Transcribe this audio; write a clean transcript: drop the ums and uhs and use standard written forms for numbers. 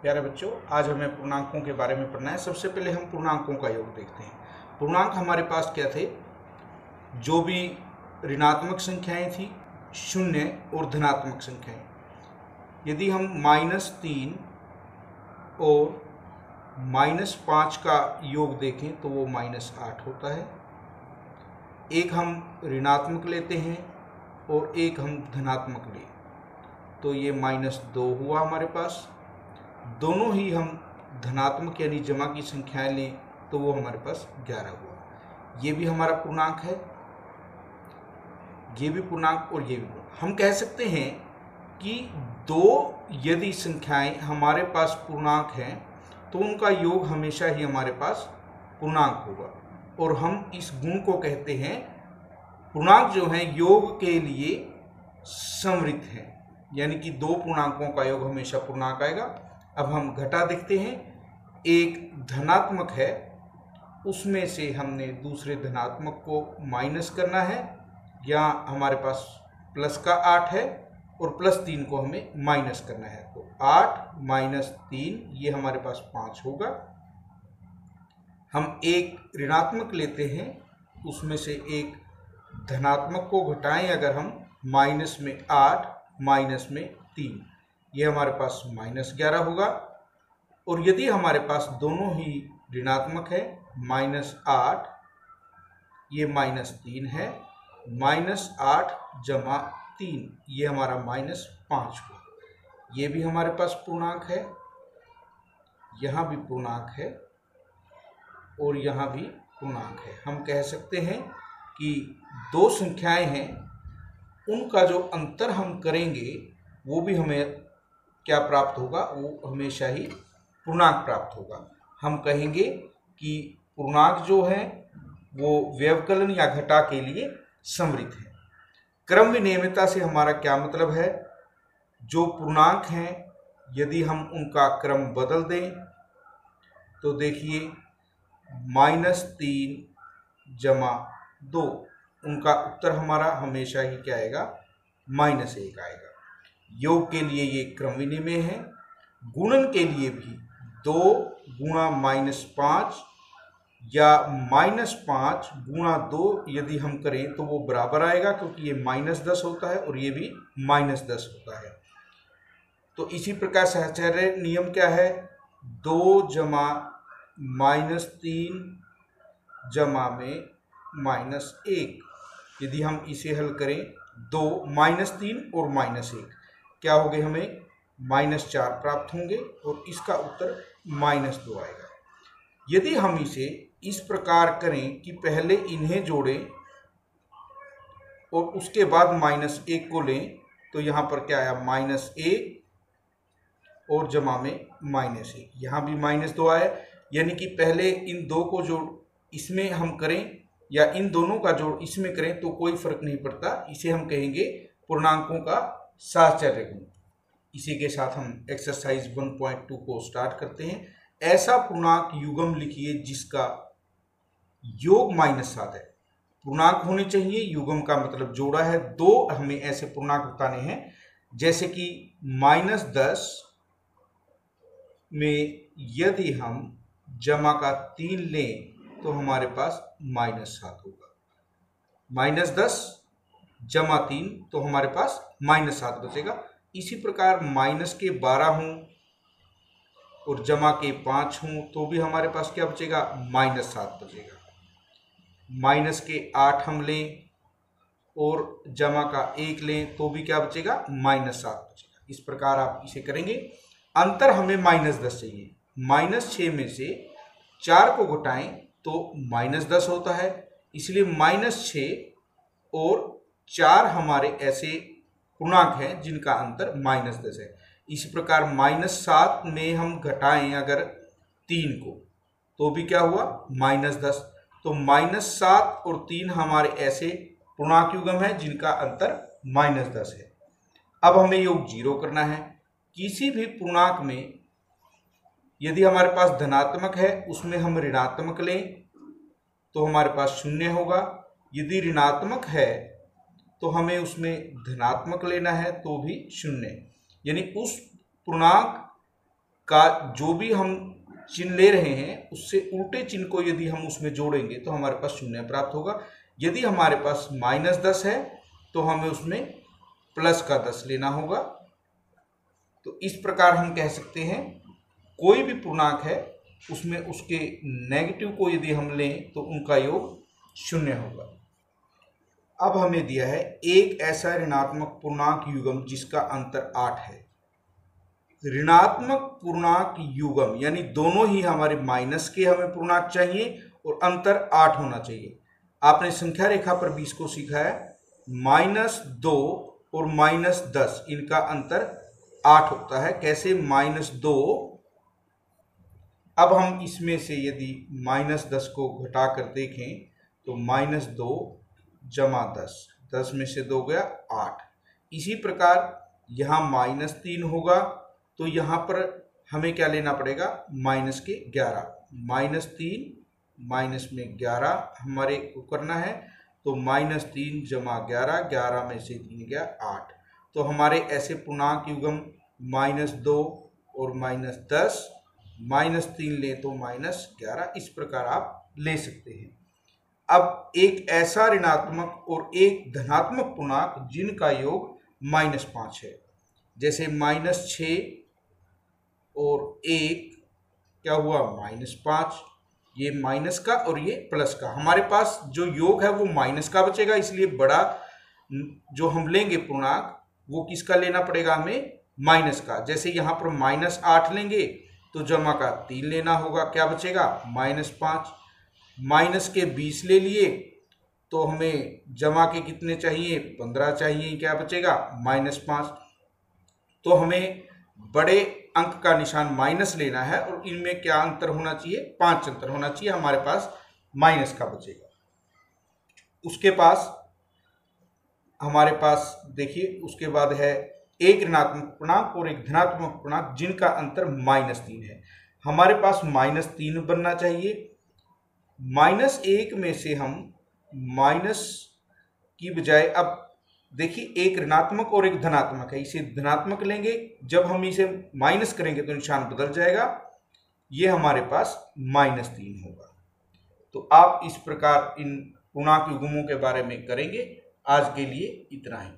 प्यारे बच्चों, आज हमें पूर्णांकों के बारे में पढ़ना है। सबसे पहले हम पूर्णांकों का योग देखते हैं। पूर्णांक हमारे पास क्या थे? जो भी ऋणात्मक संख्याएं थी, शून्य और धनात्मक संख्याएं। यदि हम -3 और -5 का योग देखें तो वो -8 होता है। एक हम ऋणात्मक लेते हैं और एक हम धनात्मक लें तो ये -2 हुआ हमारे पास। दोनों ही हम धनात्मक यानी जमा की संख्याएं लें तो वो हमारे पास 11 हुआ। ये भी हमारा पूर्णांक है, ये भी पूर्णांक और ये भी पूर्णांक। हम कह सकते हैं कि दो यदि संख्याएं हमारे पास पूर्णांक हैं तो उनका योग हमेशा ही हमारे पास पूर्णांक होगा, और हम इस गुण को कहते हैं पूर्णांक जो हैं योग के लिए समृद्ध हैं, यानी कि दो पूर्णांकों का योग हमेशा पूर्णांक आएगा। अब हम घटा देखते हैं। एक धनात्मक है, उसमें से हमने दूसरे धनात्मक को माइनस करना है। यहाँ हमारे पास प्लस का 8 है और +3 को हमें माइनस करना है, तो 8 - 3 ये हमारे पास 5 होगा। हम एक ऋणात्मक लेते हैं, उसमें से एक धनात्मक को घटाएं अगर हम, माइनस में 8 माइनस में 3 ये हमारे पास -11 होगा। और यदि हमारे पास दोनों ही ऋणात्मक है, -8 ये -3 है, -8 + 3 ये हमारा -5 हुआ। ये भी हमारे पास पूर्णांक है, यहाँ भी पूर्णांक है और यहाँ भी पूर्णांक है। हम कह सकते हैं कि दो संख्याएं हैं, उनका जो अंतर हम करेंगे वो भी हमें क्या प्राप्त होगा? वो हमेशा ही पूर्णांक प्राप्त होगा। हम कहेंगे कि पूर्णांक जो है वो व्यवकलन या घटा के लिए समृद्ध है। क्रम विनियमितता से हमारा क्या मतलब है? जो पूर्णांक हैं यदि हम उनका क्रम बदल दें तो देखिए -3 + 2 उनका उत्तर हमारा हमेशा ही क्या आएगा? -1 आएगा। योग के लिए ये क्रम विनिमेय है। गुणन के लिए भी 2 × -5 या -5 × 2 यदि हम करें तो वो बराबर आएगा, क्योंकि ये -10 होता है और ये भी -10 होता है। तो इसी प्रकार सहचर्य नियम क्या है? 2 × -3 × -1 यदि हम इसे हल करें, 2 -3 और -1 क्या हो गए? हमें -4 प्राप्त होंगे और इसका उत्तर -2 आएगा। यदि हम इसे इस प्रकार करें कि पहले इन्हें जोड़ें और उसके बाद -1 को लें तो यहाँ पर क्या आया? -1 और जमा में -1, यहाँ भी -2 आया। यानी कि पहले इन दो को जोड़ इसमें हम करें या इन दोनों का जोड़ इसमें करें तो कोई फर्क नहीं पड़ता। इसे हम कहेंगे पूर्णांकों का साहचर्य गुण। इसी के साथ हम एक्सरसाइज 1.2 को स्टार्ट करते हैं। ऐसा पूर्णांक युग्म लिखिए जिसका योग -7 है। पूर्णांक होने चाहिए, युग्म का मतलब जोड़ा है। दो हमें ऐसे पूर्णांक बताने हैं, जैसे कि -10 में यदि हम जमा का 3 लें तो हमारे पास -7 होगा। -10 + 3 तो हमारे पास -7 बचेगा। इसी प्रकार माइनस के 12 हों और जमा के 5 हों तो भी हमारे पास क्या बचेगा? -7 बचेगा। माइनस के 8 हम लें और जमा का 1 लें तो भी क्या बचेगा? -7 बचेगा। इस प्रकार आप इसे करेंगे। अंतर हमें -10 चाहिए। -6 में से 4 को घटाएं तो -10 होता है, इसलिए -6 और 4 हमारे ऐसे पूर्णांक हैं जिनका अंतर -10 है। इसी प्रकार -7 में हम घटाएं अगर 3 को तो भी क्या हुआ? -10। तो -7 और 3 हमारे ऐसे पूर्णांक युग्म हैं जिनका अंतर -10 है। अब हमें योग 0 करना है। किसी भी पूर्णांक में यदि हमारे पास धनात्मक है उसमें हम ऋणात्मक लें तो हमारे पास 0 होगा। यदि ऋणात्मक है तो हमें उसमें धनात्मक लेना है तो भी 0, यानी उस पूर्णांक का जो भी हम चिन्ह ले रहे हैं उससे उल्टे चिन्ह को यदि हम उसमें जोड़ेंगे तो हमारे पास शून्य प्राप्त होगा। यदि हमारे पास -10 है तो हमें उसमें +10 लेना होगा। तो इस प्रकार हम कह सकते हैं कोई भी पूर्णांक है उसमें उसके नेगेटिव को यदि हम लें तो उनका योग 0 होगा। अब हमें दिया है एक ऐसा ऋणात्मक पूर्णांक युग्म जिसका अंतर 8 है। ऋणात्मक पूर्णांक युग्म यानी दोनों ही हमारे माइनस के हमें पूर्णांक चाहिए और अंतर 8 होना चाहिए। आपने संख्या रेखा पर भी इसको सीखा है, -2 और -10 इनका अंतर 8 होता है। कैसे? -2, अब हम इसमें से यदि -10 को घटा कर देखें तो -2 + 10, 10 में से 2 गया 8। इसी प्रकार यहाँ -3 होगा तो यहाँ पर हमें क्या लेना पड़ेगा? -11, -3 माइनस में 11 हमारे को करना है। तो -3 + 11, 11 में से 3 गया 8। तो हमारे ऐसे पूर्णांक युग्म -2 और -10, -3 ले तो -11, इस प्रकार आप ले सकते हैं। अब एक ऐसा ऋणात्मक और एक धनात्मक पूर्णांक जिनका योग -5 है, जैसे -6 और 1 क्या हुआ? -5। ये माइनस का और ये प्लस का, हमारे पास जो योग है वो माइनस का बचेगा, इसलिए बड़ा जो हम लेंगे पूर्णांक वो किसका लेना पड़ेगा? हमें माइनस का। जैसे यहाँ पर -8 लेंगे तो जमा का 3 लेना होगा, क्या बचेगा? -5। माइनस के 20 ले लिए तो हमें जमा के कितने चाहिए? 15 चाहिए, क्या बचेगा? -5। तो हमें बड़े अंक का निशान माइनस लेना है और इनमें क्या अंतर होना चाहिए? 5 अंतर होना चाहिए, हमारे पास माइनस का बचेगा। उसके पास हमारे पास देखिए उसके बाद है एक ऋणात्मक पूर्णांक और एक धनात्मक पूर्णांक जिनका अंतर -3 है। हमारे पास -3 बनना चाहिए। -1 में से हम माइनस की बजाय, अब देखिए एक ऋणात्मक और एक धनात्मक है, इसे धनात्मक लेंगे, जब हम इसे माइनस करेंगे तो निशान बदल जाएगा, ये हमारे पास -3 होगा। तो आप इस प्रकार इन पूर्णांक युग्मों के बारे में करेंगे। आज के लिए इतना ही।